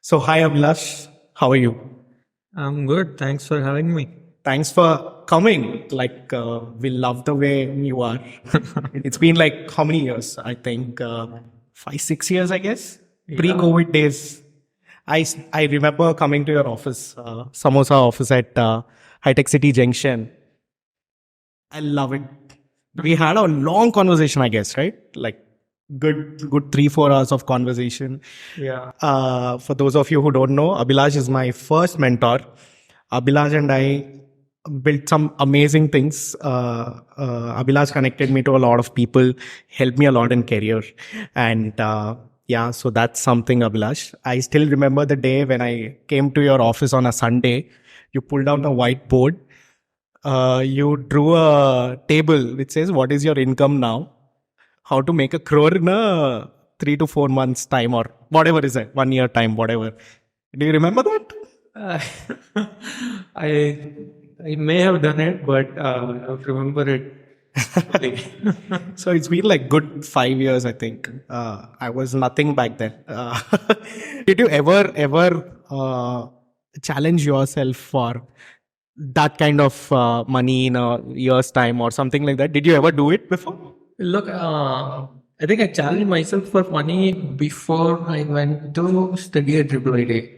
So, hi Abhilash, how are you? I'm good. Thanks for having me. Thanks for coming. We love the way you are. It's been like how many years? I think 5, 6 years, I guess. Pre-COVID days. I remember coming to your office, Samosa office at High Tech City Junction. I love it. We had a long conversation, I guess, right? Like good 3, 4 hours of conversation. Yeah. For those of you who don't know, Abhilash is my first mentor. Abhilash and I built some amazing things. Abhilash connected me to a lot of people, helped me a lot in career, and yeah, so that's something, Abhilash. I still remember the day when I came to your office on a Sunday. You pulled out a whiteboard. You drew a table which says, "What is your income now? How to make a crore in a 3 to 4 months time, or whatever is it, 1 year time, whatever." Do you remember that? Uh, I I may have done it, but I don't remember it. fully. So it's been like good 5 years, I think. I was nothing back then. Did you ever challenge yourself for that kind of money in a year's time or something like that? Did you ever do it before? Look, I think I challenged myself for money before I went to study at IIIT.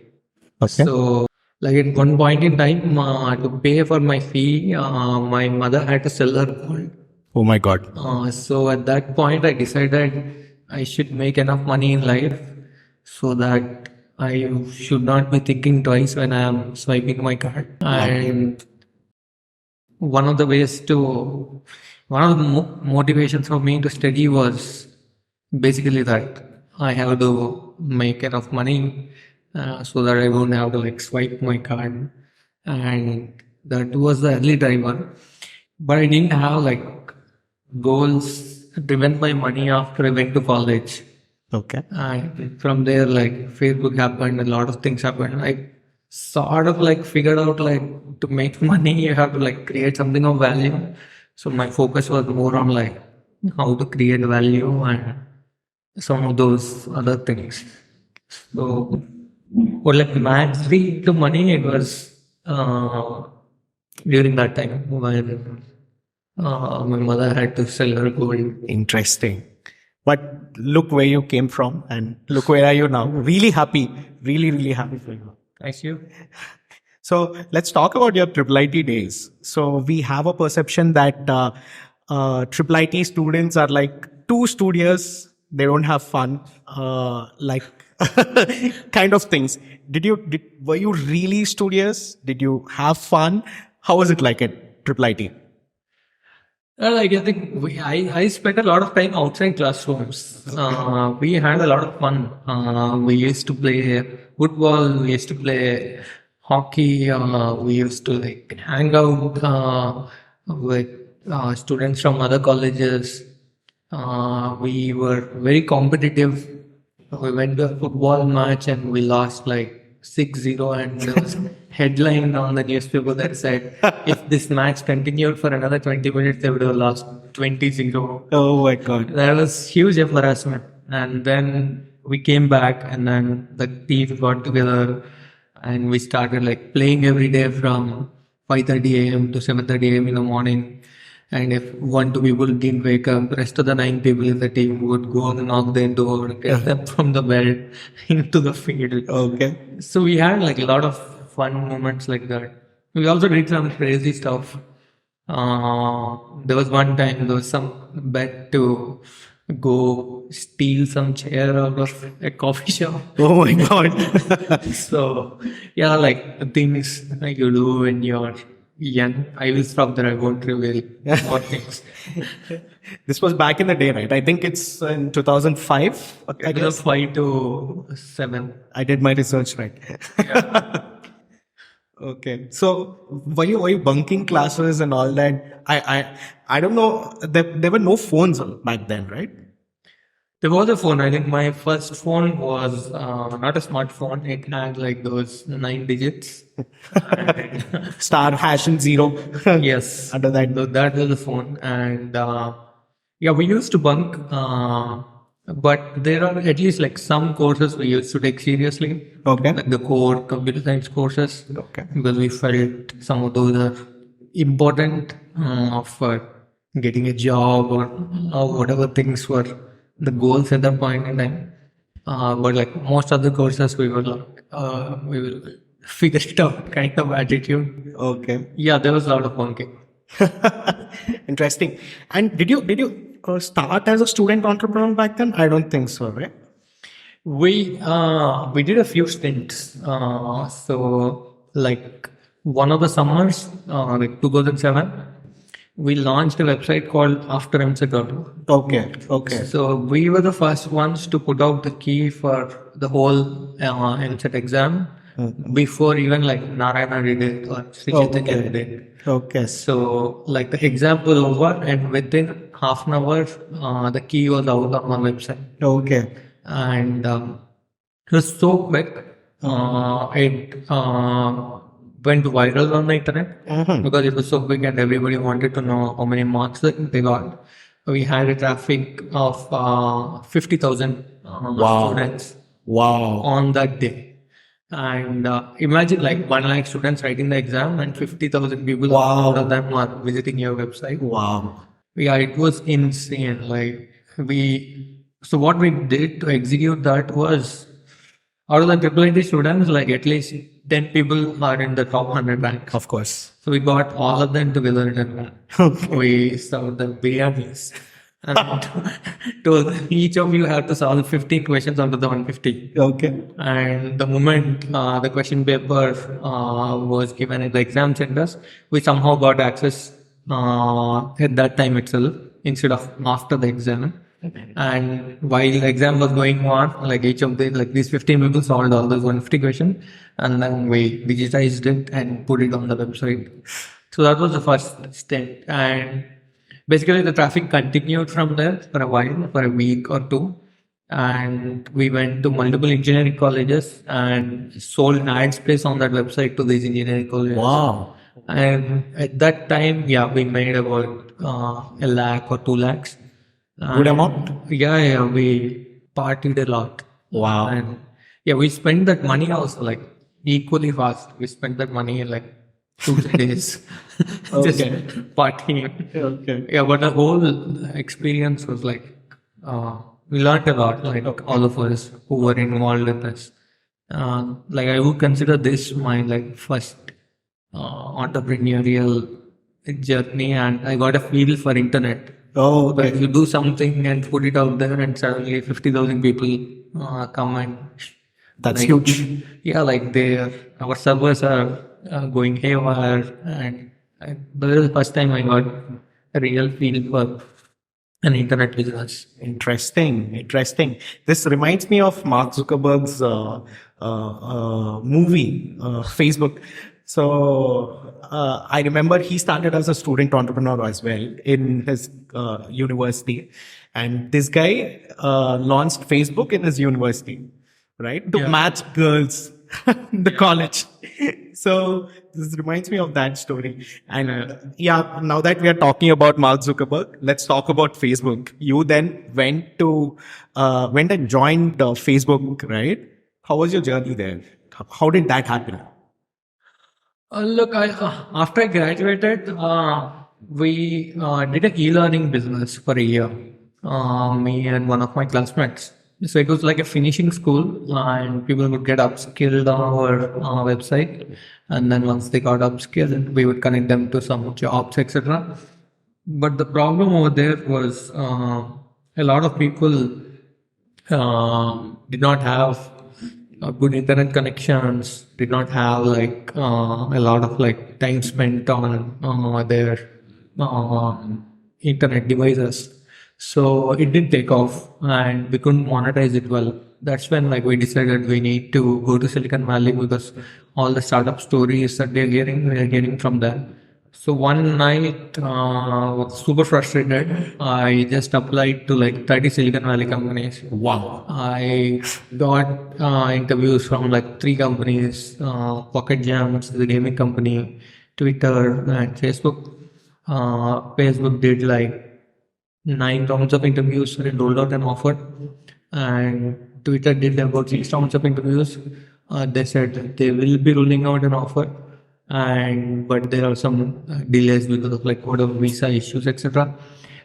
Okay. So, like at one point in time, to pay for my fee, my mother had to sell her gold. Oh my God. So at that point, I decided I should make enough money in life so that I should not be thinking twice when I am swiping my card. And one of the ways to, one of the motivations for me to study was basically that I have to make enough money so that I don't have to like swipe my card. And that was the early driver. But I didn't have like goals driven by money after I went to college. Okay. And from there, like Facebook happened, a lot of things happened. I sort of like figured out like to make money, you have to like create something of value. So my focus was more on like how to create value and some of those other things. So, for like matching to money, it was during that time when my mother had to sell her gold. Interesting. But look where you came from and look where are you now. Really happy. Really, really happy for you. Thank you. So let's talk about your triple IT days. So we have a perception that triple IT students are like too studious. They don't have fun, like kind of things. Were you really studious? Did you have fun? How was it like at triple IT? Like I think I spent a lot of time outside classrooms. We had a lot of fun. We used to play football. We used to play hockey. We used to like hang out with students from other colleges. We were very competitive. We went to a football match and we lost like 6-0, and there was headline on the newspaper that said if this match continued for another 20 minutes they would have lost 20-0. Oh my God. That was huge embarrassment. And then we came back and then the team got together and we started like playing every day from 5:30 a.m. to 7:30 a.m. in the morning. And if 1, 2 people didn't wake up, the rest of the 9 people in the team would go and knock their door, get them from the bed into the field. Okay. So we had like a lot of fun moments like that. We also did some crazy stuff. There was one time there was some bet to go steal some chair out of a coffee shop. Oh my God. So yeah, like the things like you do when you're young. I will stop there. I won't reveal more things. This was back in the day, right? I think it's in 2005. I It was guess 5 to 7. I did my research right. Okay. So were you bunking classes and all that? I don't know. There were no phones back then, right? There was a phone. I think my first phone was not a smartphone. It had like those 9 digits. Star hash and zero. Yes, Under that. that was the phone. And yeah, we used to bunk But there are at least like some courses we used to take seriously, Okay. like the core computer science courses, Okay. because we felt some of those are important for getting a job or whatever things were the goals at that point in time. But like most other courses, we were like, we will figure it out kind of attitude. Okay. Yeah, there was a lot of funky. Interesting. And did you start as a student entrepreneur back then? I don't think so, right? We did a few stints. So like one of the summers, like 2007, we launched a website called After MSecurity. Okay. Okay. So we were the first ones to put out the key for the whole MSET exam before even like Narayana did it or Sri Chaitanya did it. Okay. So like the exam was over and within half an hour, the key was out on our website. Okay. And it was so quick. It went viral on the internet because it was so quick and everybody wanted to know how many marks they got. We had a traffic of 50,000 students Wow. on that day. And imagine like 1 lakh students writing the exam and 50,000 people Wow. out of them are visiting your website. Wow. Yeah, it was insane. So what we did to execute that was out of the triple students, like at least 10 people are in the top 100 rank. Of course. So we got all of them together in a room. Okay. We served them biryanis. And told them, each of you have to solve 15 questions out of the 150. Okay. And the moment the question paper was given at the exam centers, we somehow got access at that time itself instead of after the exam. And while the exam was going on, like each of these 15 people solved all those 150 questions, and then we digitized it and put it on the website. So that was the first stint. And basically the traffic continued from there for a while, for a week or two. And we went to multiple engineering colleges and sold ad space on that website to these engineering colleges. Wow. And at that time, yeah, we made about 1 lakh or 2 lakhs. Good amount? Yeah, we partied a lot. Wow. And yeah, we spent that money also like equally fast. We spent that money in like 2 3 days just Okay. partying. Okay. Yeah, but the whole experience was like we learned a lot, like all of us who were involved in this. Like I would consider this my like first entrepreneurial journey, and I got a feel for internet. Oh, But okay. you do something and put it out there, and suddenly 50,000 people come and That's like, huge. yeah, like our servers are going haywire, and that was the first time I got a real feel for an internet business. Interesting. Interesting. This reminds me of Mark Zuckerberg's movie, Facebook. So I remember he started as a student entrepreneur as well in his university, and this guy launched Facebook in his university, right, to Yeah. match girls in the college. So this reminds me of that story. And yeah, now that we are talking about Mark Zuckerberg, let's talk about Facebook. You then went and joined Facebook, right? How was your journey there? How did that happen? Look, after I graduated, we did a e-learning business for a year. Me and one of my classmates. So it was like a finishing school, and people would get upskilled on our website, and then once they got upskilled, we would connect them to some jobs, etc. But the problem over there was a lot of people did not have good internet connections, did not have like a lot of like time spent on their internet devices. So it didn't take off and we couldn't monetize it well. That's when like we decided we need to go to Silicon Valley because all the startup stories that we are getting from there. So one night, was super frustrated. I just applied to like 30 Silicon Valley companies. Wow. I got interviews from like 3 companies, Pocket Jams, the gaming company, Twitter, and Facebook. Facebook did like 9 rounds of interviews and rolled out an offer. And Twitter did about 6 rounds of interviews. They said that they will be rolling out an offer, and but there are some delays because of like whatever visa issues, etc.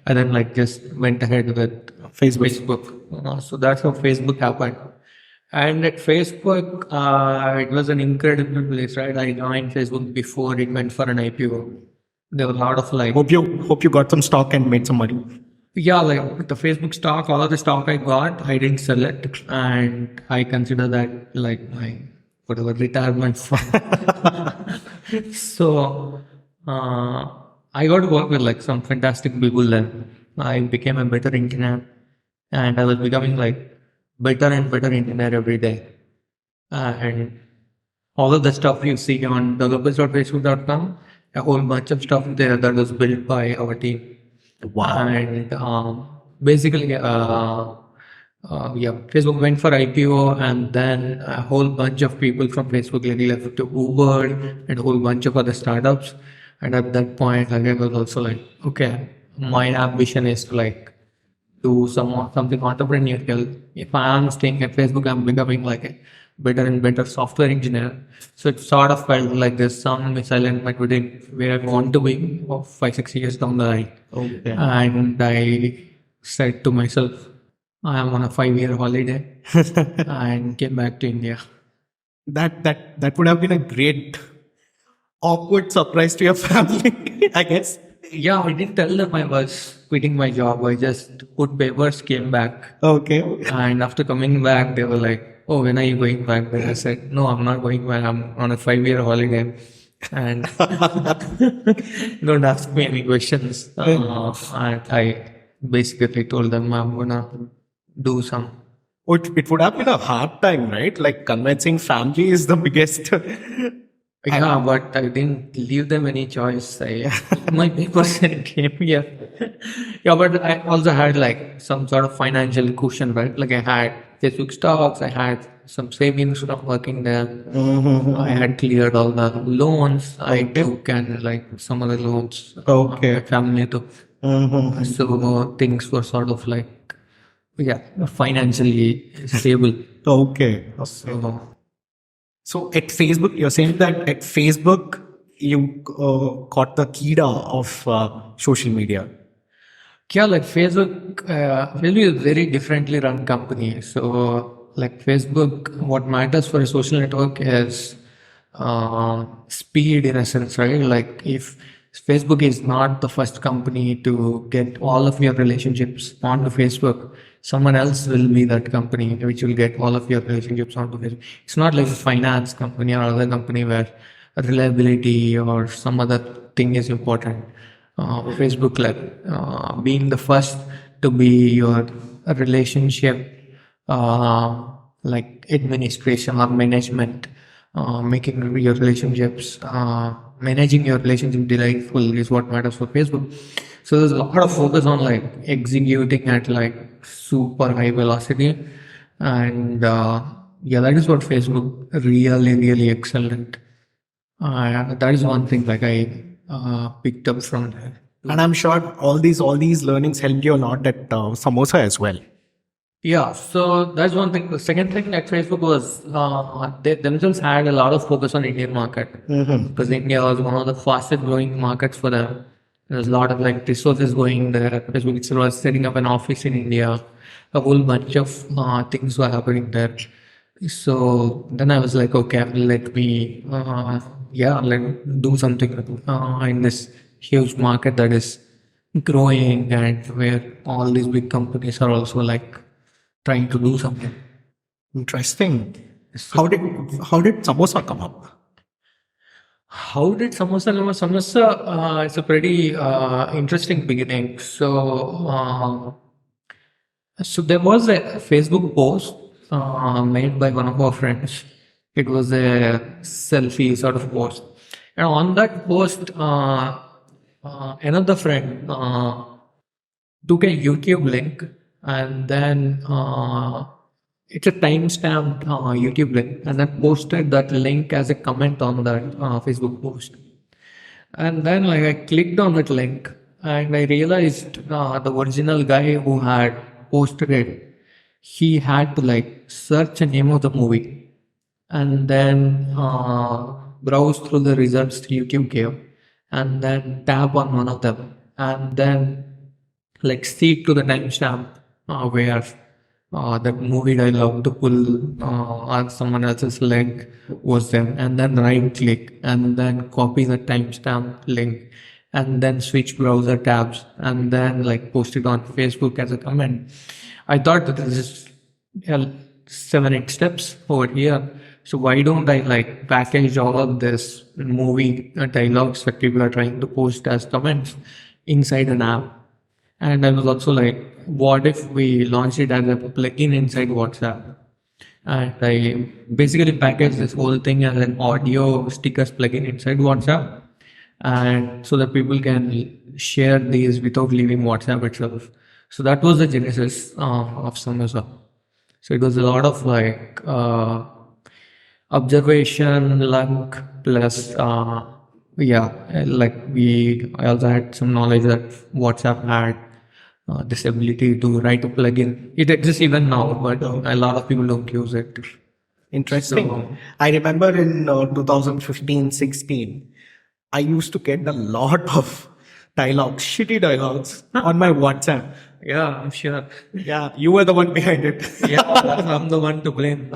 And then like just went ahead with Facebook. So that's how Facebook happened. And at Facebook, it was an incredible place, right? I joined Facebook before it went for an IPO. There were a lot of like, Hope you got some stock and made some money. yeah, like the Facebook stock, all of the stock I got, I didn't sell it, and I consider that like my whatever retirement fund. So I got to work with like some fantastic people. Then I became a better engineer, and I was becoming like better and better engineer every day. And all of the stuff you see on developers.facebook.com, a whole bunch of stuff there that was built by our team. Wow. And basically, yeah, Facebook went for IPO, and then a whole bunch of people from Facebook like left to Uber and a whole bunch of other startups. And at that point, like I was also like, okay, my ambition is to like do something entrepreneurial. If I am staying at Facebook, I'm becoming like a better and better software engineer. So it sort of felt like there's some misalignment between where I want to be 5-6 years down the line. Okay. And I said to myself, I am on a 5-year holiday and came back to India. That would have been a great awkward surprise to your family, I guess. Yeah, I didn't tell them I was quitting my job. I just put papers, came back. Okay. And after coming back, they were like, oh, when are you going back? Then I said, no, I'm not going back. I'm on a 5-year holiday. And don't ask me any questions. And I basically told them I'm going to do some. It would have been a hard time, right? Like convincing family is the biggest. Yeah, but I didn't leave them any choice. I took my papers and came here. Yeah, but I also had like some sort of financial cushion, right? Like I had Facebook stocks, I had some savings from working there. I had cleared all the loans I took and like some other loans Okay. my family took. So things were sort of like, yeah, financially stable. Okay. So So at Facebook, you're saying that at Facebook, you got the key of social media. yeah, like Facebook is a very differently run company. So, like Facebook, what matters for a social network is speed in a sense, right? Like if Facebook is not the first company to get all of your relationships onto Facebook, someone else will be that company which will get all of your relationships onto Facebook. It's not like a finance company or other company where reliability or some other thing is important. Facebook, like being the first to be your relationship, like administration or management, making your relationships, managing your relationship delightful is what matters for Facebook. So there's a lot of focus on like executing at like super high velocity, and yeah, that is what Facebook really excelled at. That is one thing like I picked up from there. And I'm sure all these learnings helped you a lot at Samosa as well. Yeah, so that's one thing. The second thing at Facebook was they themselves had a lot of focus on Indian market because India was one of the fastest growing markets for them. There's a lot of like resources going there. Facebook itself was setting up an office in India. A whole bunch of things were happening there. So then I was like, okay, let me, like do something in this huge market that is growing and where all these big companies are also like trying to do something. Interesting. How did Samosa come up? How did Samosa come up? Samosa, it's a pretty interesting beginning. So there was a Facebook post made by one of our friends. It was a selfie sort of post. And on that post, another friend took a YouTube link and then it's a timestamped YouTube link and then posted that link as a comment on that Facebook post. And then like I clicked on that link and I realized the original guy who had posted it, he had to like search the name of the movie and then browse through the results YouTube gave, and then tap on one of them, and then like stick to the timestamp where that movie dialogue to pull on someone else's link was there, and then right click and then copy the timestamp link and then switch browser tabs and then like post it on Facebook as a comment. I thought that this is yeah, 7 8 steps over here. So why don't I like package all of this movie dialogues that people are trying to post as comments inside an app? And I was also like, what if we launch it as a plugin inside WhatsApp? And I basically package this whole thing as an audio stickers plugin inside WhatsApp. And so that people can share these without leaving WhatsApp itself. So that was the genesis of Samosa. So it was a lot of like observation, luck, plus like I also had some knowledge that WhatsApp had this ability to write a plugin. It exists even now, but a lot of people don't use it. Interesting. So, I remember in 2015-16, I used to get a lot of dialogues, shitty dialogues on my WhatsApp. yeah, I'm sure. Yeah, you were the one behind it. Yeah, I'm the one to blame.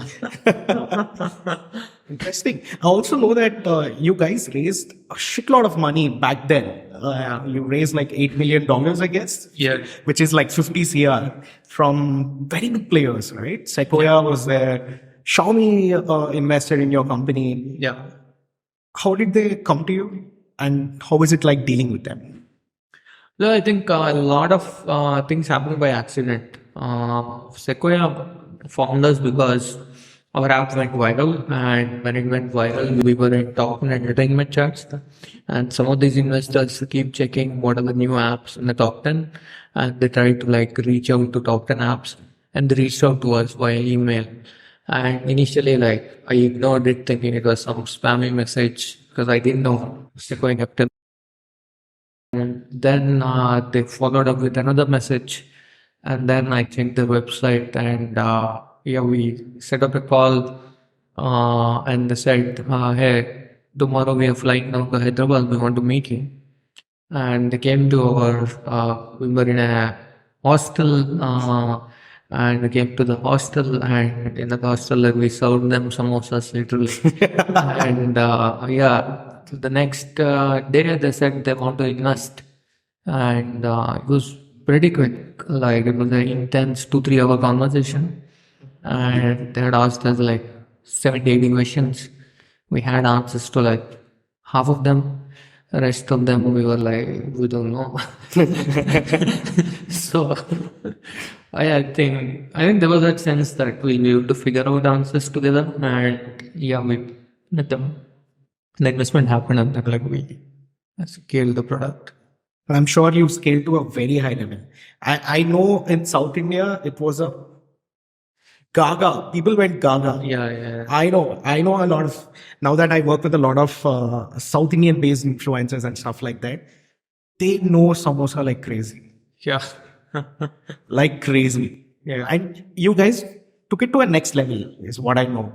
Interesting. I also know that you guys raised a shitload of money back then. You raised like $8 million, I guess. Yeah. Which is like 50 CR from very big players, right? Sequoia was there. Xiaomi invested in your company. Yeah. How did they come to you? And how is it like dealing with them? So I think a lot of things happened by accident. Sequoia found us because our app went viral, and when it went viral, we were in top 10 entertainment charts. And some of these investors keep checking what are the new apps in the top 10, and they try to like reach out to top 10 apps, and they reached out to us via email. And initially, like I ignored it, thinking it was some spammy message because I didn't know Sequoia Capital. And then they followed up with another message, and then I checked the website, and we set up a call, and they said, "Hey, tomorrow we are flying down to Hyderabad. We want to meet you." And they came to our. We were in a hostel, and we came to the hostel, and in the hostel, like, we served them samosas literally, and the next day they said they want to invest, and it was pretty quick. Like it was an intense 2 3 hour conversation, and they had asked us like 70 80 questions. We had answers to like half of them. The rest of them we were like, we don't know. So I think there was that sense that we needed to figure out answers together, and we met them. The investment happened, and then like we scaled the product. I'm sure you scaled to a very high level. I know in South India, it was a gaga. People went gaga. Yeah. I know a lot of, now that I work with a lot of South Indian based influencers and stuff like that, they know samosa like crazy. Yeah. Like crazy. Yeah. And you guys took it to a next level, is what I know.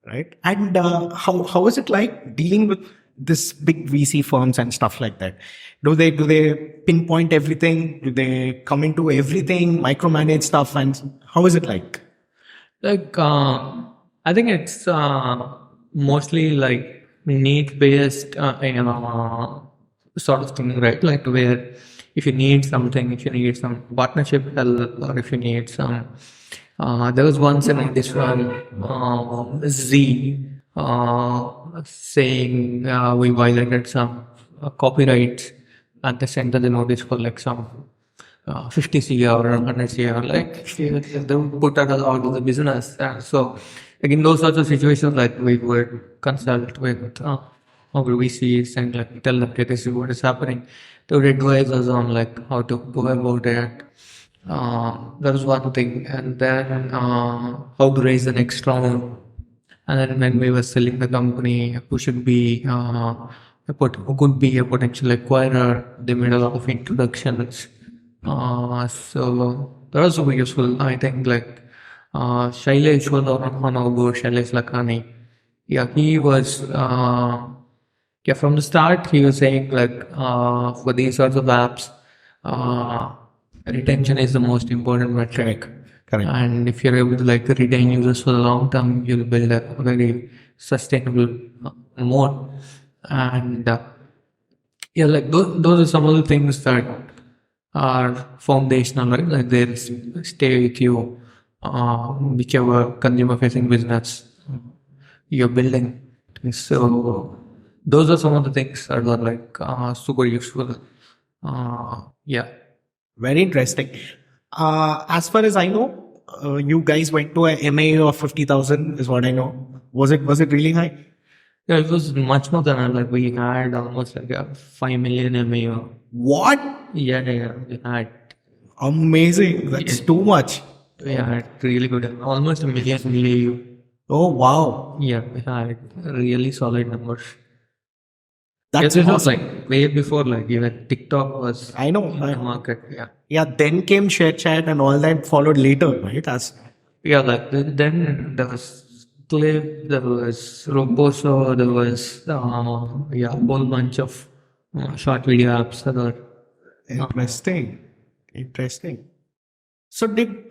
Right. And how is it like dealing with this big VC firms and stuff like that? Do they pinpoint everything? Do they come into everything, micromanage stuff? And how is it like? Like, I think it's mostly like need based, sort of thing, right? Like where if you need something, if you need some partnership help, or if you need some, there was once in this one Z saying we violated some copyrights, and they sent us a notice for like some 50 CR or 100 CR, like they would put that out of the business. So, like in those sorts of situations, like we would consult with our VCs and like tell them, okay, this is what is happening. They would advise us on like how to go about it. That was one thing, and then how to raise the next round. And then when we were selling the company, who should be who could be a potential acquirer. They made a lot of introductions. So that was super useful. I think like Shailesh was on our board, Shailesh Lakhani. Yeah, he was. Yeah, from the start, he was saying like for these sorts of apps, uh, retention is the most important metric. Correct. And if you're able to like retain users for the long term, you'll build a very sustainable mode. And yeah, like those are some of the things that are foundational, right? Like they stay with you, whichever consumer facing business you're building. So those are some of the things that are like super useful. Yeah. Very interesting. As far as I know, you guys went to a MAU of 50,000 is what I know. Was it really high? Yeah, it was much more than that. Like we had almost like a 5 million MAU. What? Yeah, we had. Amazing. That's too much. We had really good, almost a million MAU. Oh, wow. Yeah, we had really solid numbers. That's It was awesome. like way before like even TikTok was I know. in the market. Yeah. Yeah, then came Share Chat and all that followed later, right? Yeah, like then there was Clip, there was Roboso, there was yeah, a whole bunch of short video apps that are Interesting. Interesting. So did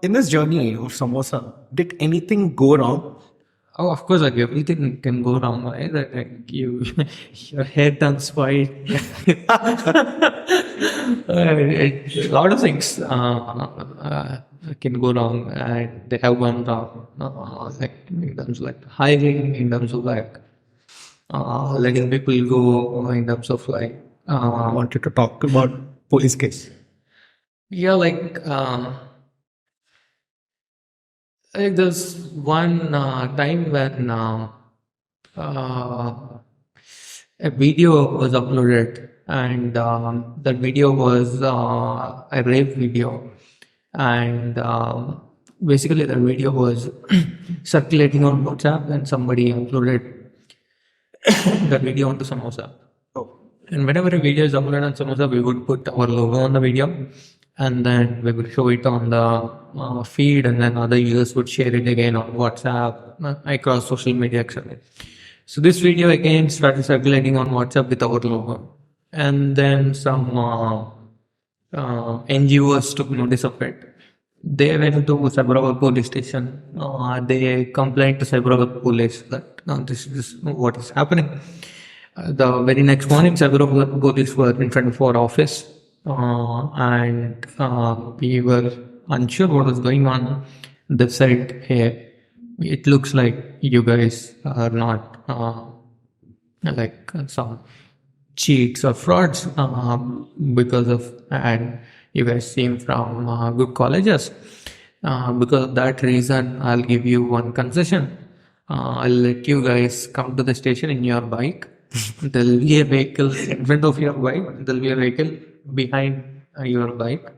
in this journey of samosa, did anything go wrong? oh, of course, like everything can go wrong, right? Like you, your hair turns white. A lot of things can go wrong, and they have gone wrong. Like in terms of like hiring, in terms of like letting people go, in terms of like I wanted to talk about police case. yeah, like there's one time when uh, a video was uploaded, and that video was a rape video, and basically that video was circulating on WhatsApp, and somebody uploaded that video onto Samosa. And whenever a video is uploaded on Samosa, we would put our logo on the video, and then we would show it on the feed, and then other users would share it again on WhatsApp, across social media, etc. So this video again started circulating on WhatsApp with our logo, and then some NGOs took notice of it. They went to Cyberabad police station. They complained to Cyberabad police that this is what is happening. The very next morning, several police were in front of our office, and we were unsure what was going on. They said, "Hey, it looks like you guys are not like some cheats or frauds because of, and you guys seem from good colleges. Because of that reason, I'll give you one concession. I'll let you guys come to the station in your bike. There'll be a vehicle in front of your bike. There'll be a vehicle behind your bike."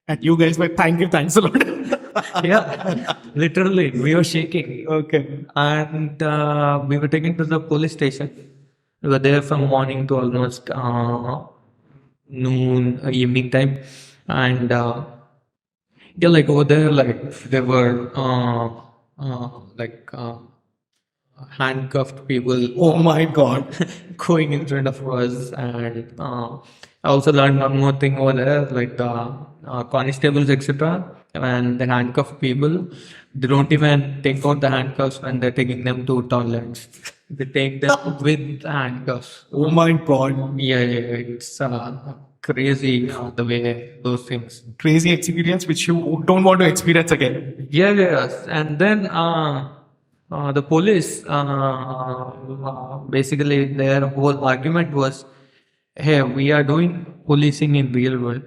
And you guys were thanks a lot. Yeah, literally, we were shaking. Okay. And we were taken to the police station. We were there from morning to almost noon, evening time. And yeah, like over there, like there were handcuffed people Oh my God. going in front of us. And I also learned one more thing over there, like the constables, etc. And the handcuffed people, they don't even take out the handcuffs when they're taking them to toilets. They take them with the handcuffs. Oh my God. Yeah, it's crazy the way those things. Crazy experience which you don't want to experience again. Yes. And then the police, basically their whole argument was, hey, we are doing policing in real world,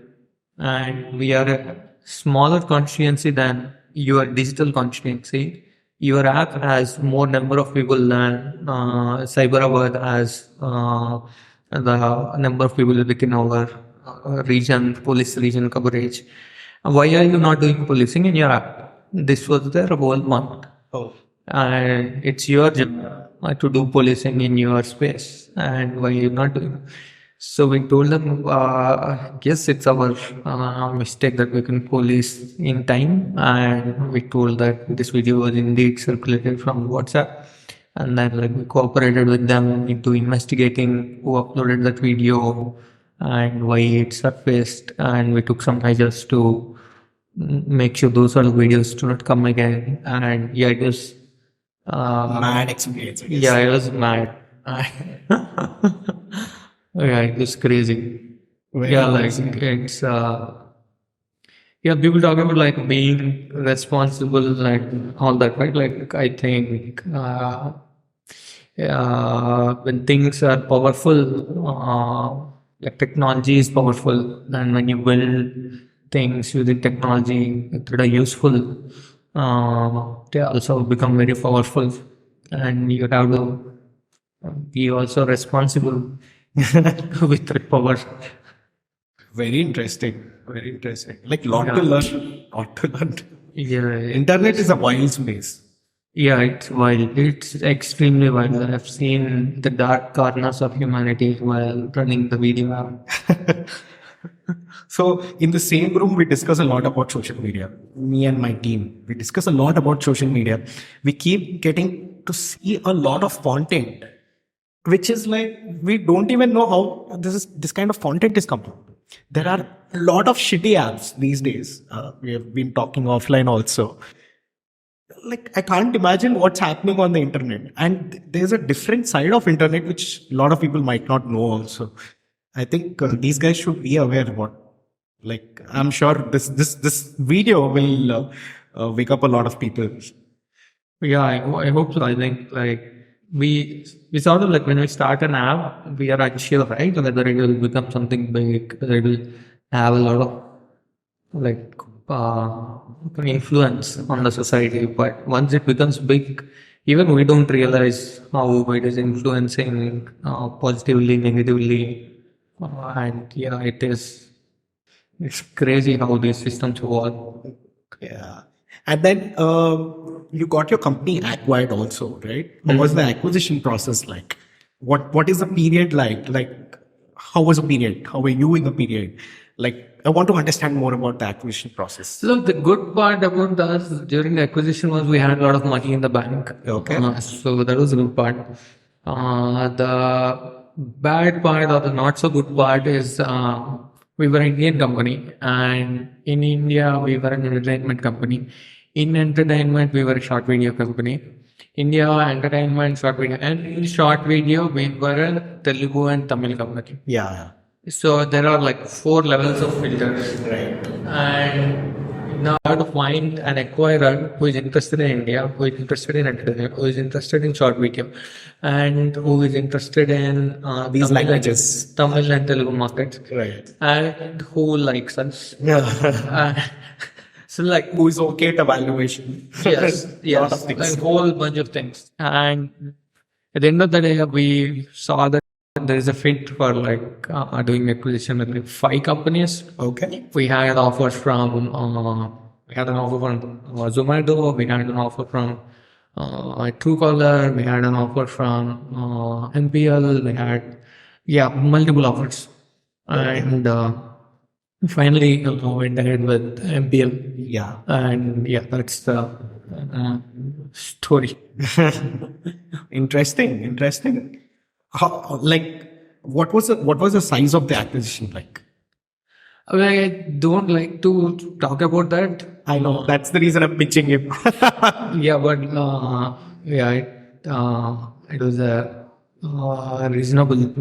and we are a smaller constituency than your digital constituency. Your app has more number of people than Cyberabad has the number of people within our region, police region coverage. Why are you not doing policing in your app? This was their whole point. Oh. And it's your job to do policing in your space, and why you're not doing? So we told them, yes, it's our mistake that we can police in time, and we told that this video was indeed circulated from WhatsApp, and then like we cooperated with them into investigating who uploaded that video and why it surfaced, and we took some measures to make sure those sort of videos do not come again. And yeah, it was Mad experience, I guess. yeah, it was mad. Yeah, it was crazy. Very Yeah, like amazing. it's yeah, people talk about like being responsible, like all that, right? Like I think when things are powerful, like technology is powerful, and when you build things using technology that are useful, they also become very powerful, and you have to be also responsible with that power. Very interesting. Very interesting. Like lot to learn. Lot to learn. Yeah, Internet is a wild space. yeah, it's wild. It's extremely wild. I've seen the dark corners of humanity while running the video app. So in the same room, we discuss a lot about social media. Me and my team, we discuss a lot about social media. We keep getting to see a lot of content, which is like we don't even know how this kind of content is coming. There are a lot of shitty apps these days. We have been talking offline also. Like I can't imagine what's happening on the internet, and there's a different side of internet which a lot of people might not know also. I think these guys should be aware what, like I'm sure this video will wake up a lot of people. Yeah, I hope so. I think like we sort of like when we start an app, we are unsure, right? Whether it will become something big, whether it will have a lot of like influence on the society. But once it becomes big, even we don't realize how it is influencing positively, negatively, and yeah, it is. It's crazy how these systems evolve. Yeah. And then you got your company acquired also, right? What was the acquisition process like? What is the period like? Like how was the period? How were you in the period? Like I want to understand more about the acquisition process. So the good part about us during the acquisition was we had a lot of money in the bank. Okay. So that was the good part. The bad part or the not so good part is we were an Indian company, and in India we were an entertainment company. In entertainment we were a short video company. India entertainment short video, and in short video we were a Telugu and Tamil company. Yeah. So there are like 4 levels of filters, Right. and now to find an acquirer who is interested in India, who is interested in entertainment, who is interested in short video, and who is interested in These languages. Tamil and Telugu markets, Right. and who likes us. Yeah. So like Who is okay at evaluation? yes, Lot of yes, things. a whole bunch of things, and at the end of the day, we saw that there is a fit for like doing acquisition with like 5 companies. Okay. We had offers from Zomato. We had an offer from Truecaller. We had an offer from MPL. We had multiple offers, and finally went ahead with MPL. Yeah. And yeah, that's the story. Interesting. How, like, what was the size of the acquisition like? I don't like to talk about that. I know that's the reason I'm pitching him. Yeah, but it was a reasonable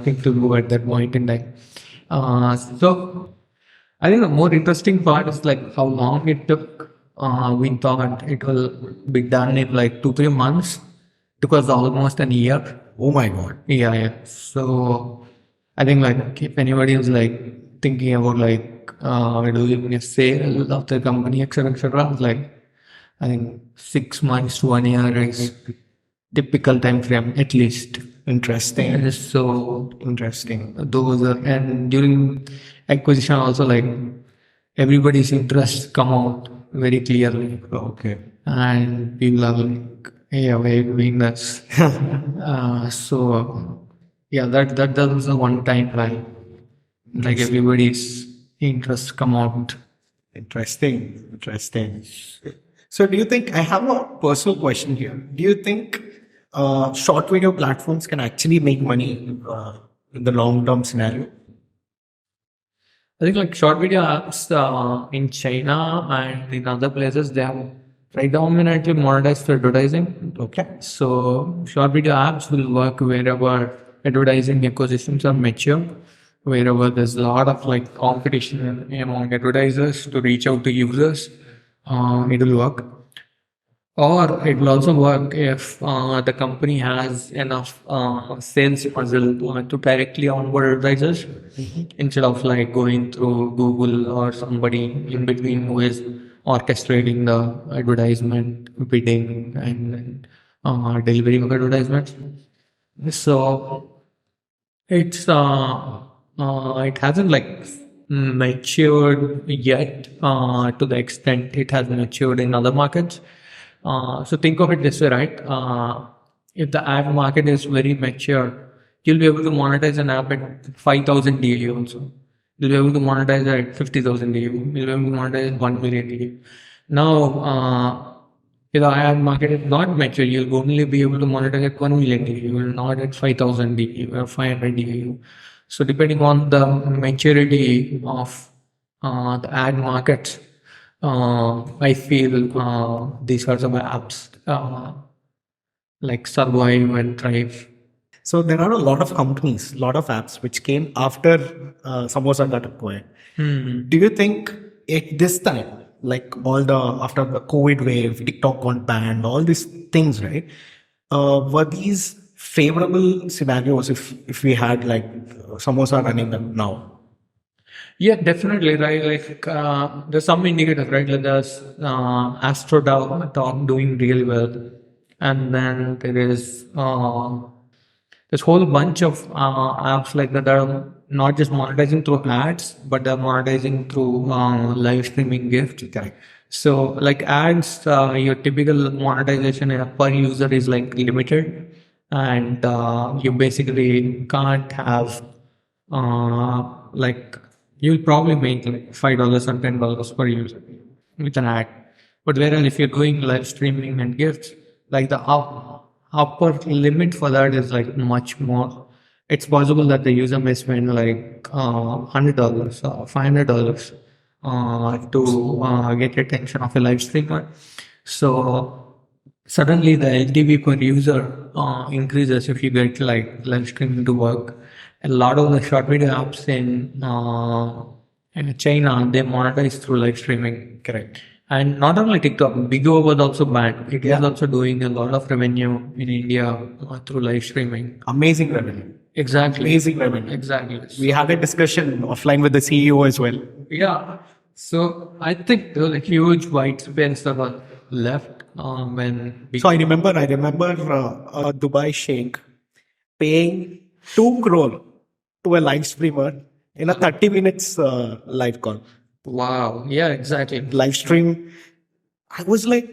thing to do at that point in time. So I think the more interesting part is like how long it took. We thought it will be done in like 2-3 months. It was almost a year. Oh my god. Yeah. So I think like if anybody is like thinking about like doing a sale of the company, etc., like I think 6 months to 1 year is typical time frame at least. Interesting. So Interesting. those are, and during acquisition also like everybody's interests come out very clearly, Okay. and people are like Yeah, we're doing this. Yeah, that was a one time when like everybody's interest come out. Interesting. Interesting. So, do you think I have a personal question here? Do you think short video platforms can actually make money in the long term scenario? I think like short video apps in China and in other places they have predominantly monetized for advertising. Okay. So short video apps will work wherever advertising ecosystems are mature, wherever there's a lot of like competition among advertisers to reach out to users. It will work. Or it will also work if the company has enough sales muscle to directly onboard advertisers instead of like going through Google or somebody in between who is orchestrating the advertisement, bidding, and delivery of advertisements. So it hasn't like matured yet to the extent it has matured in other markets. So think of it this way, right? If the ad market is very mature, you'll be able to monetize an app at 5,000 DAU also. You'll be able to monetize at 50,000 DAU. You'll be able to monetize at 1 million DAU. Now, if the ad market is not mature, you'll only be able to monetize at 1 million DAU. You will not at 5,000 DAU or 500 DAU. So depending on the maturity of the ad market, I feel these sorts of apps like survive and thrive. So there are a lot of companies, a lot of apps which came after Samosa got acquired. Do you think at this time, like all the after the COVID wave, TikTok got banned, all these things, right? Were these favorable scenarios if we had like Samosa running them now? Yeah, definitely, right? Like, there's some indicators, right? Like there's Astro Talk doing really well, and then there is there's whole bunch of apps like that are not just monetizing through ads, but they're monetizing through live streaming gifts. Correct. So, like ads, your typical monetization per user is like limited, and you basically can't have like you'll probably make like $5 or $10 per user with an ad. But whereas if you're doing live streaming and gifts, like the upper limit for that is like much more. It's possible that the user may spend like $100 or $500 to get attention of a live streamer. So suddenly the LTV per user increases if you get like live streaming to work. A lot of the short video apps in China they monetize through live streaming. Correct. And not only TikTok, Bigo was also banned. It is also doing a lot of revenue in India through live streaming. Amazing revenue. Exactly. Amazing revenue. Exactly. We had a discussion offline with the CEO as well. Yeah. So I think there was a huge white space that was left when. So I remember a Dubai sheikh paying 2 crore to a live streamer in a 30 minutes live call. Wow. Yeah. Exactly. Live stream. I was like,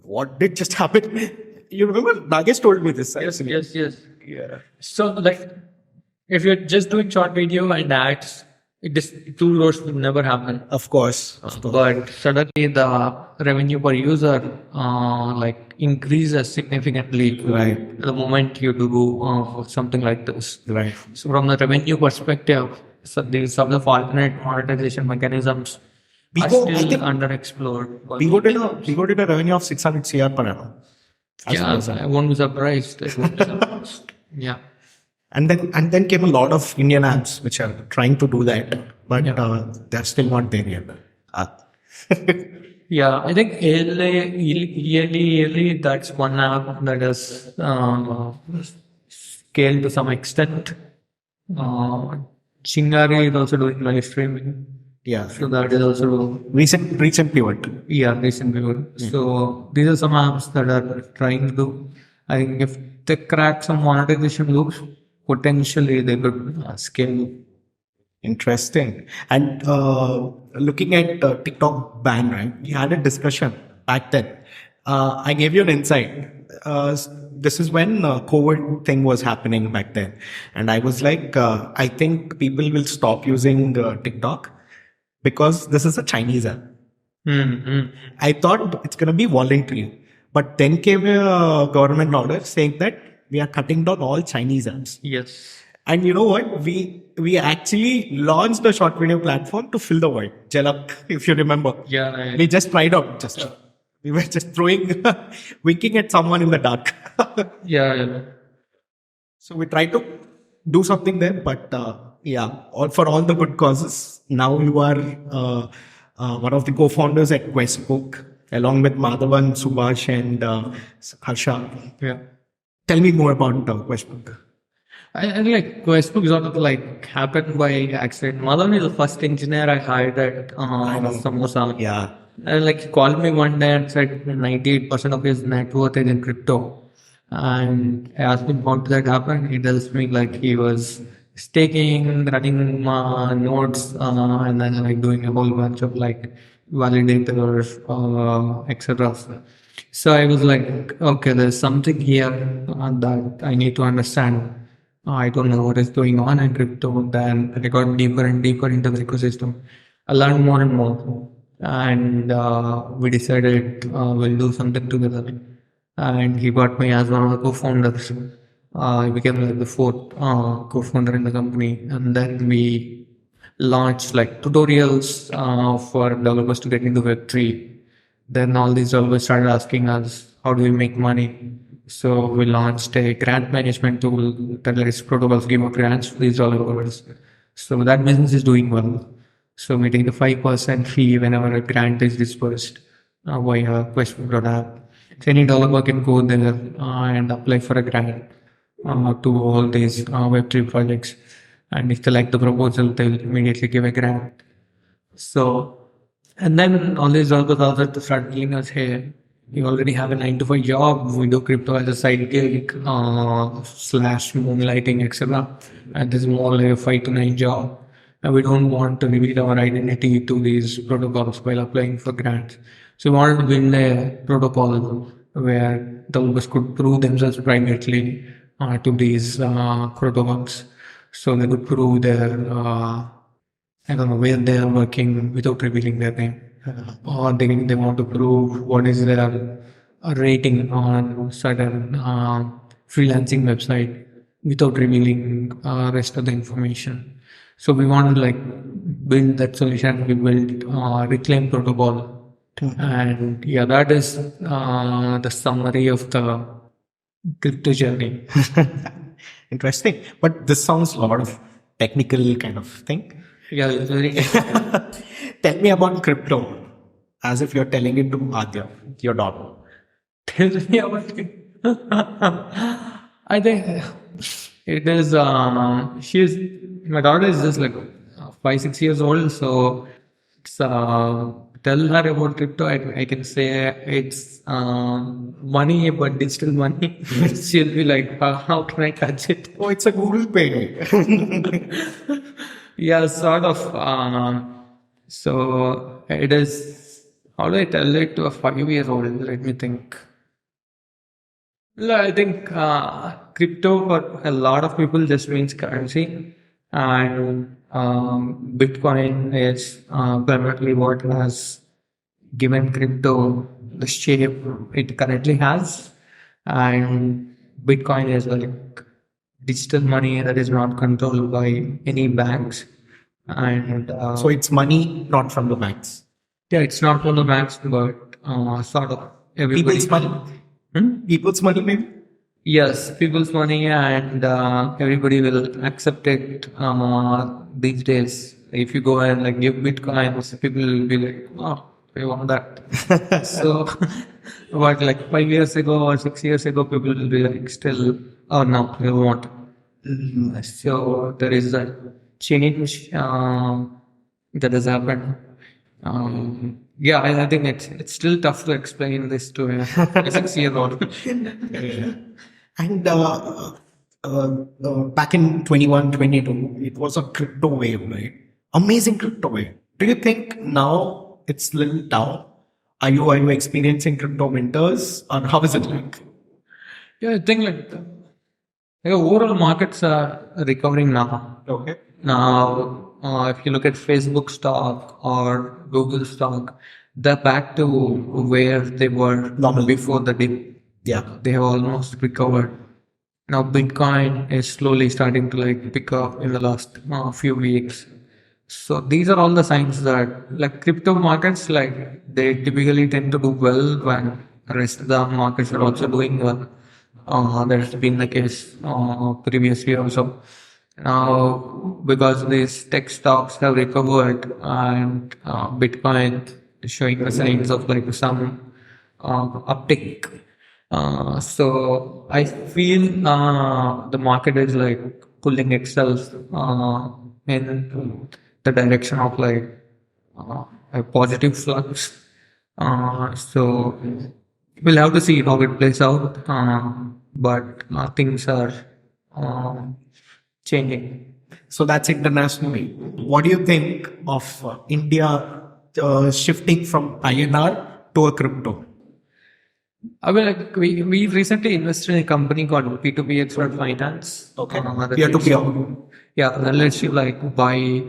what did just happen? You remember Nagesh told me this. Yes. Actually. Yes. Yeah. So like, if you're just doing short video and ads, this 2 crores will never happen. Of course. But suddenly the revenue per user like increases significantly Right. the moment you do something like this. Right. So from the revenue perspective, so these some of the alternate monetization mechanisms are Bigo, I still think underexplored. Bigo did a revenue of 600 CR per annum. Yeah, I won't be surprised. I won't be surprised. Yeah. And then came a lot of Indian apps which are trying to do that, but they're still not there yet. Yeah, I think yearly, that's one app that is scaled to some extent. Chingari is also doing live streaming. Yeah. So that is also Recent pivot. yeah, recent pivot. So these are some apps that are trying to do. I think if they crack some monetization loops, potentially they could scale. Interesting. And looking at TikTok ban, right? We had a discussion back then. I gave you an insight. this is when COVID thing was happening back then, and I was like, I think people will stop using TikTok because this is a Chinese app. Mm-hmm. I thought it's going to be voluntary, but then came a government order saying that we are cutting down all Chinese apps. Yes. And you know what? We actually launched the short video platform to fill the void. Jalak, if you remember. Yeah. We just tried out. We were just throwing, winking at someone in the dark. Yeah. So we tried to do something there, but all for all the good causes. Now you are one of the co-founders at Questbook, along with Madhavan, Subhash, and Harsha. Yeah. Tell me more about Questbook. I like Questbook sort of like happened by accident. Madhavan is the first engineer I hired at Samosa. Yeah. And like he called me one day and said 98% of his net worth is in crypto. And I asked him how did that happen. He tells me like he was staking, running nodes, and then like doing a whole bunch of like validators, etc. So I was like, okay, there's something here that I need to understand. I don't know what is going on in crypto. Then I got deeper and deeper into the ecosystem. I learned more and more. And we decided we'll do something together. And he got me as one of the co-founders. I became like the fourth co-founder in the company. And then we launched like tutorials for developers to get into Web3. Then all these developers started asking us, how do we make money? So we launched a grant management tool that lets protocols give out grants to these developers. So that business is doing well. So we take the 5% fee whenever a grant is disbursed via Questbook.app. So any developer can go there and apply for a grant to all these Web3 projects. And if they like the proposal, they'll immediately give a grant. So, and then all these developers also start telling us, hey, you already have a 9 to 5 job. We do crypto as a side gig, / moonlighting, etc. And this is more like a 5 to 9 job. And we don't want to reveal our identity to these protocols while applying for grants. So we wanted to build a protocol where developers could prove themselves privately to these protocols. So they could prove their, I don't know, where they are working without revealing their name. Or they want to prove what is their rating on certain freelancing website without revealing rest of the information. So we want to like build that solution. We built Reclaim protocol, and yeah, that is the summary of the crypto journey. Interesting, but this sounds a lot of technical kind of thing. Yeah, it's very. Tell me about crypto, as if you're telling it to Adya, your daughter. Tell me about it. I think it is. My daughter is just like 5, 6 years old, so it's, tell her about crypto. I can say it's money, but digital money. She'll be like, how can I catch it? Oh, it's a Google Pay. Yeah, sort of. So it is. How do I tell it to a 5 year old? Let me think. I think crypto for a lot of people just means currency, and Bitcoin is primarily what has given crypto the shape it currently has, and Bitcoin is like digital money that is not controlled by any banks, and So it's money not from the banks. yeah, it's not from the banks, but sort of everybody. People's money. People's money, maybe. Yes, people's money, and everybody will accept it these days. If you go and like give Bitcoins, people will be like, "Oh, we want that." So, but like 5 years ago or 6 years ago, people will be like, "Still, oh no, we want." So there is a change that has happened. Yeah, I think it's still tough to explain this to a 6 year old. And back in 21, 22, it was a crypto wave, right? Amazing crypto wave. Do you think now it's little down? Are you experiencing crypto winters, or how is it like? Yeah, I think like overall markets are recovering now. Okay. Now, if you look at Facebook stock or Google stock, they're back to where they were Normal. before the dip. Yeah. They have almost recovered. Now, Bitcoin is slowly starting to like pick up in the last few weeks. So these are all the signs that like crypto markets, like they typically tend to do well when the rest of the markets are also doing well. That's been the case previously also. Now, because these tech stocks have recovered and Bitcoin is showing the signs of like some uptick. So I feel the market is like pulling itself in the direction of like a positive flux. So we'll have to see how it plays out. But things are um changing. So that's internationally. What do you think of India shifting from INR to a crypto? I mean, like we recently invested in a company called P2P Expert Finance. Okay. That Peer to lets peer. you, yeah, that lets you like buy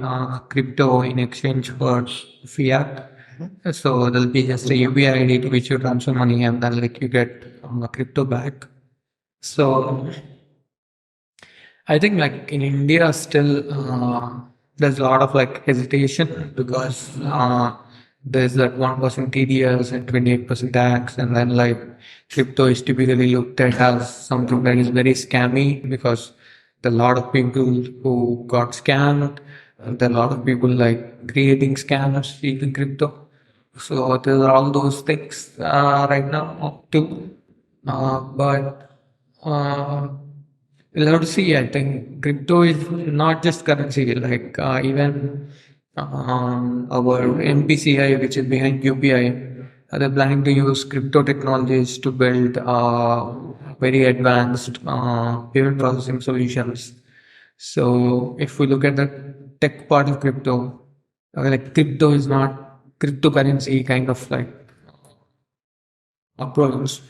crypto in exchange for fiat. So there'll be just a UPI ID to which you transfer money, and then like you get crypto back. So I think like in India still there's a lot of like hesitation because there's that 1% TDS and 28% tax, and then like crypto is typically looked at as something that is very scammy because there are a lot of people who got scammed, and there are a lot of people like creating scams using crypto. So there are all those things right now too. But we'll have to see. I think crypto is not just currency. Like even our MPCI, which is behind UPI, they're planning to use crypto technologies to build very advanced payment processing solutions. So if we look at the tech part of crypto, like crypto is not cryptocurrency kind of like approach.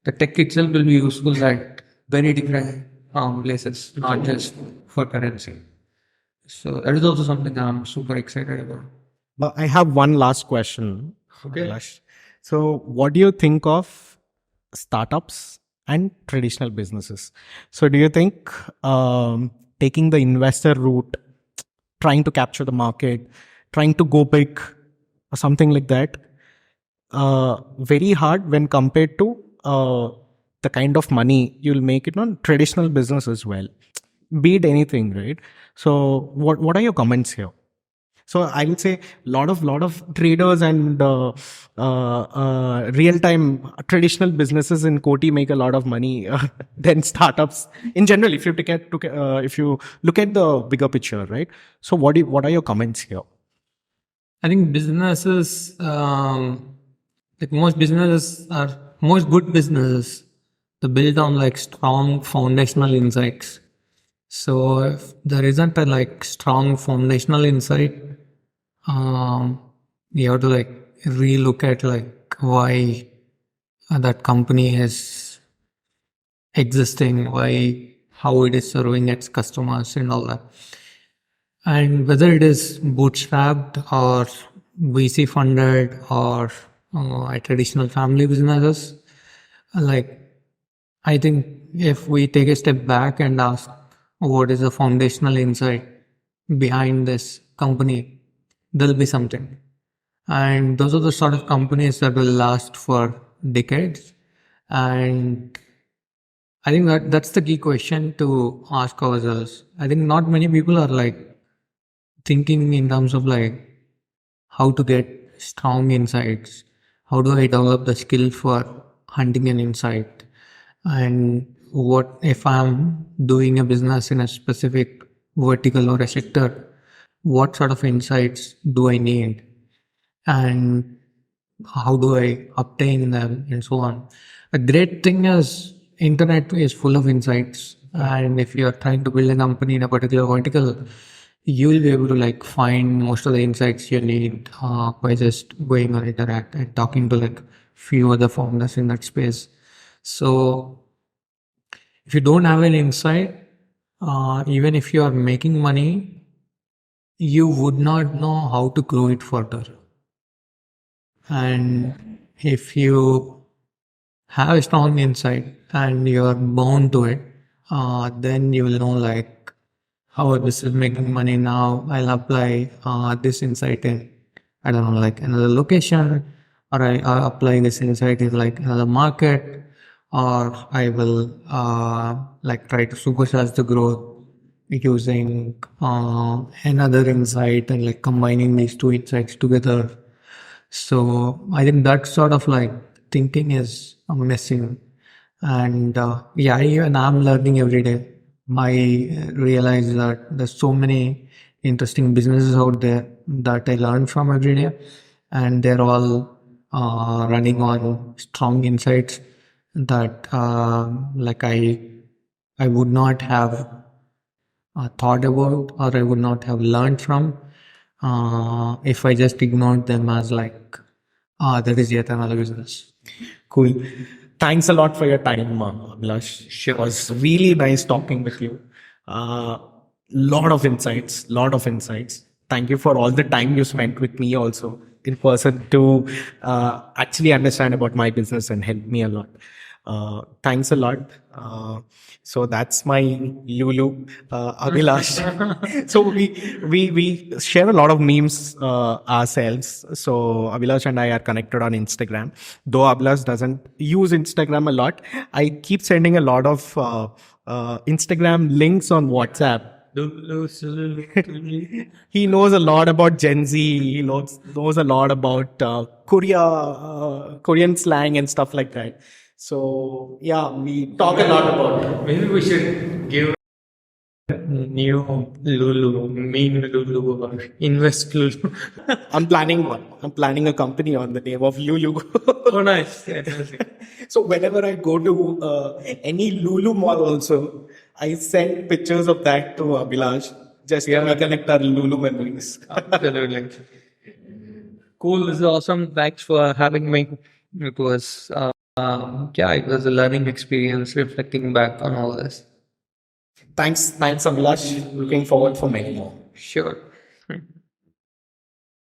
The tech itself will be useful at very different places, not just for currency. So that is also something I'm super excited about. But I have one last question, Okay. Abhilash. So, what do you think of startups and traditional businesses? So, do you think taking the investor route, trying to capture the market, trying to go big, or something like that, very hard when compared to the kind of money you'll make it on traditional business as well, be it anything, right? So, what are your comments here? So I would say lot of traders and real time traditional businesses in Koti make a lot of money than startups in general. If you if you look at the bigger picture, right? So what are your comments here? I think businesses, like most good businesses, they build on like strong foundational insights. So if there isn't a like strong foundational insight, you have to like relook at like why that company is existing, why how it is serving its customers and all that. And whether it is bootstrapped or VC funded or a traditional family businesses, like I think if we take a step back and ask what is the foundational insight behind this company, there'll be something. And those are the sort of companies that will last for decades. And I think that's the key question to ask ourselves. I think not many people are like thinking in terms of like how to get strong insights. How do I develop the skill for hunting an insight? And what if I'm doing a business in a specific vertical or a sector? What sort of insights do I need? And how do I obtain them and so on. A great thing is internet is full of insights, and if you're trying to build a company in a particular vertical, you will be able to like find most of the insights you need by just going on interact and talking to like few other founders in that space. So If you don't have an insight, even if you are making money, you would not know how to grow it further. And if you have a strong insight and you are bound to it, then you will know like how this is making money now. I'll apply this insight in, I don't know, like another location, or I apply this insight in like another market, or I will like try to supercharge the growth using another insight and like combining these two insights together. So I think that sort of like thinking is missing. And yeah, even I'm learning every day. I realize that there's so many interesting businesses out there that I learn from every day, and they're all running on strong insights that like I would not have thought about, or I would not have learned from if I just ignored them as like, that is yet another business. Cool. Thanks a lot for your time, Abhilash. Sure. It was really nice talking with you. Lot of insights, lot of insights. Thank you for all the time you spent with me also in person to actually understand about my business and help me a lot. Thanks a lot. So that's my Lulu, Abhilash. So we share a lot of memes ourselves. So Abhilash and I are connected on Instagram. Though Abhilash doesn't use Instagram a lot, I keep sending a lot of Instagram links on WhatsApp. He knows a lot about Gen Z. He knows a lot about Korean slang and stuff like that. So yeah, we talk a lot about it. Maybe we should give new Lulu, mean Lulu, or invest Lulu. I'm planning one. I'm planning a company on the name of Lulu. Oh, nice. Interesting. So whenever I go to any Lulu mall, also I send pictures of that to Abhilash just to reconnect our Lulu memories. Absolutely. Cool. This is awesome. Thanks for having me. It was, yeah, it was a learning experience reflecting back on all this. Thanks, Abhilash. Looking forward for many more. Sure.